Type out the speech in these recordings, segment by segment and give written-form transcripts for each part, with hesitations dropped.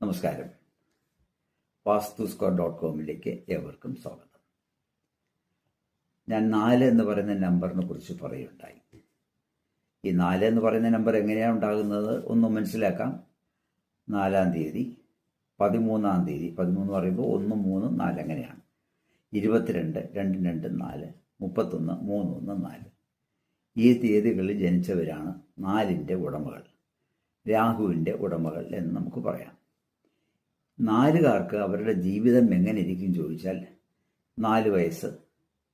നമസ്കാരം. വാസ്തുസ്കോർ.com ഏവർക്കും സ്വാഗതം. ഞാൻ 4 എന്ന് പറയുന്ന നമ്പറിനെ കുറിച്ച് പറയുണ്ടായി. ഈ 4 എന്ന് പറയുന്ന നമ്പർ എങ്ങനെയാണ് ഉണ്ടാകുന്നത് ഒന്ന് മനസ്സിലാക്കാം. 4-ാം തീയതി, 13-ാം തീയതി, 13 പറയുമ്പോൾ 1, 3, 4 അങ്ങനെയാണ്. 22, 2, 2, 4, 31, 3, 1, 4 ഈ തീയതികളിൽ ജനിച്ചവരാണ് 4ന്റെ ഉടമകൾ, രാഹുവിൻ്റെ ഉടമകൾ എന്ന് നമുക്ക് പറയാം. 4കാർക്ക് അവരുടെ ജീവിതം എങ്ങനെ ഇരിക്കും ചോദിച്ചാൽ 4 വയസ്സ്,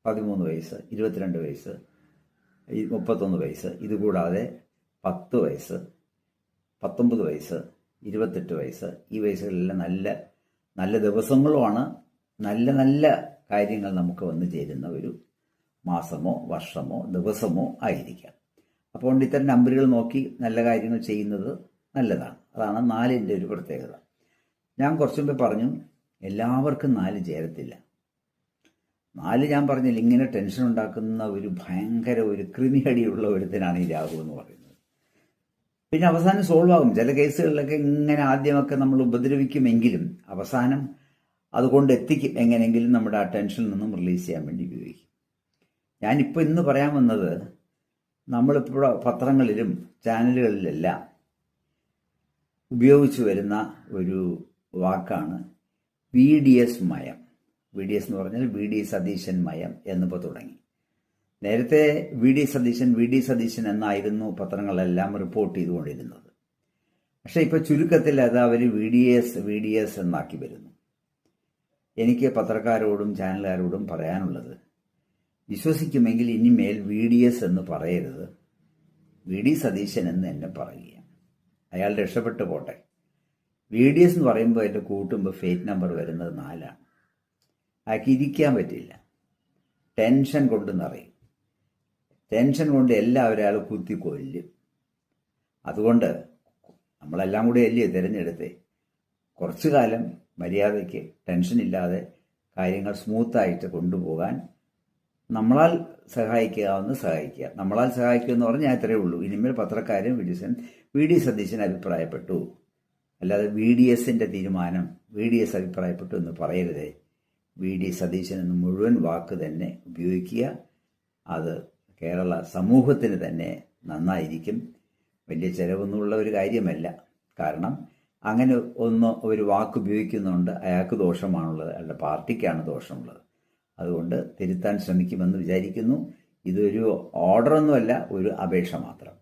13 വയസ്സ്, 22 വയസ്സ്, 31 വയസ്സ്, ഇതുകൂടാതെ 10 വയസ്സ്, 19 വയസ്സ്, 28 വയസ്സ്, ഈ വയസ്സുകളിലെല്ലാം നല്ല നല്ല ദിവസങ്ങളുമാണ്. നല്ല നല്ല കാര്യങ്ങൾ നമുക്ക് വന്നു ചേരുന്ന ഒരു മാസമോ വർഷമോ ദിവസമോ ആയിരിക്കാം. അപ്പോൾ ഇത്തരം നമ്പറുകൾ നോക്കി നല്ല കാര്യങ്ങൾ ചെയ്യുന്നത് നല്ലതാണ്. അതാണ് 4ന്റെ ഒരു പ്രത്യേകത. ഞാൻ കുറച്ചു മുമ്പ് പറഞ്ഞു, എല്ലാവർക്കും 4 ചേരത്തില്ല. 4 ഞാൻ പറഞ്ഞില്ല, ഇങ്ങനെ ടെൻഷൻ ഉണ്ടാക്കുന്ന ഒരു ഭയങ്കര ഒരു കൃമിയടിയുള്ള ഒരുത്തനാണ് ഈ രാഹു എന്ന് പറയുന്നത്. പിന്നെ അവസാനം സോൾവ് ആകും. ചില കേസുകളിലൊക്കെ ഇങ്ങനെ ആദ്യമൊക്കെ നമ്മൾ ഉപദ്രവിക്കുമെങ്കിലും അവസാനം അതുകൊണ്ട് എത്തിക്കും. എങ്ങനെയെങ്കിലും നമ്മുടെ ആ ടെൻഷനിൽ നിന്നും റിലീസ് ചെയ്യാൻ വേണ്ടി ഉപയോഗിക്കും. ഞാനിപ്പോൾ ഇന്ന് പറയാൻ വന്നത്, നമ്മളിപ്പോൾ പത്രങ്ങളിലും ചാനലുകളിലെല്ലാം ഉപയോഗിച്ചു വരുന്ന ഒരു വാക്കാണ് VDS മയം. VDS എന്ന് പറഞ്ഞാൽ VD സതീശൻ മയം എന്നിപ്പോൾ തുടങ്ങി. നേരത്തെ VD സതീശൻ എന്നായിരുന്നു പത്രങ്ങളെല്ലാം റിപ്പോർട്ട് ചെയ്തുകൊണ്ടിരുന്നത്. പക്ഷെ ഇപ്പോൾ ചുരുക്കത്തിൽ അത് അവർ VDS എന്നാക്കി വരുന്നു. എനിക്ക് പത്രക്കാരോടും ചാനലുകാരോടും പറയാനുള്ളത്, വിശ്വസിക്കുമെങ്കിൽ ഇനിമേൽ VDS എന്ന് പറയരുത്, VD സതീശൻ എന്ന് എന്നെ പറയുക. അയാൾ രക്ഷപ്പെട്ടു പോട്ടെ. VDS എന്ന് പറയുമ്പോൾ എൻ്റെ കൂട്ടുമ്പോൾ ഫേറ്റ് നമ്പർ വരുന്നത് 4ആണ്. അയാൾക്ക് ഇരിക്കാൻ പറ്റില്ല. ടെൻഷൻ കൊണ്ട് നിറയും. ടെൻഷൻ കൊണ്ട് എല്ലാവരും അയാൾ കുത്തിക്കൊല്ലും. അതുകൊണ്ട് നമ്മളെല്ലാം കൂടി അല്ലേ തിരഞ്ഞെടുത്തേ. കുറച്ചു കാലം മര്യാദയ്ക്ക് ടെൻഷനില്ലാതെ കാര്യങ്ങൾ സ്മൂത്തായിട്ട് കൊണ്ടുപോകാൻ നമ്മളാൽ സഹായിക്കാവുന്ന സഹായിക്കുക. നമ്മളാൽ സഹായിക്കുക എന്ന് പറഞ്ഞാൽ അത്രയേ ഉള്ളൂ. ഇനിമേൽ പത്രക്കാരും VD സതീശൻ അഭിപ്രായപ്പെട്ടു, അല്ലാതെ VDSന്റെ തീരുമാനം VDS അഭിപ്രായപ്പെട്ടു എന്ന് പറയരുതേ. VD സതീശൻ എന്ന് മുഴുവൻ വാക്ക് തന്നെ ഉപയോഗിക്കുക. അത് കേരള സമൂഹത്തിന് തന്നെ നന്നായിരിക്കും. വലിയ ചിലവൊന്നുമുള്ള ഒരു കാര്യമല്ല. കാരണം അങ്ങനെ ഒരു വാക്ക് ഉപയോഗിക്കുന്നുണ്ട് അയാൾക്ക് ദോഷമാണുള്ളത്, അയാളുടെ പാർട്ടിക്കാണ് ദോഷമുള്ളത്. അതുകൊണ്ട് തിരുത്താൻ ശ്രമിക്കുമെന്ന് വിചാരിക്കുന്നു. ഇതൊരു ഓർഡറൊന്നുമല്ല, ഒരു അപേക്ഷ മാത്രം.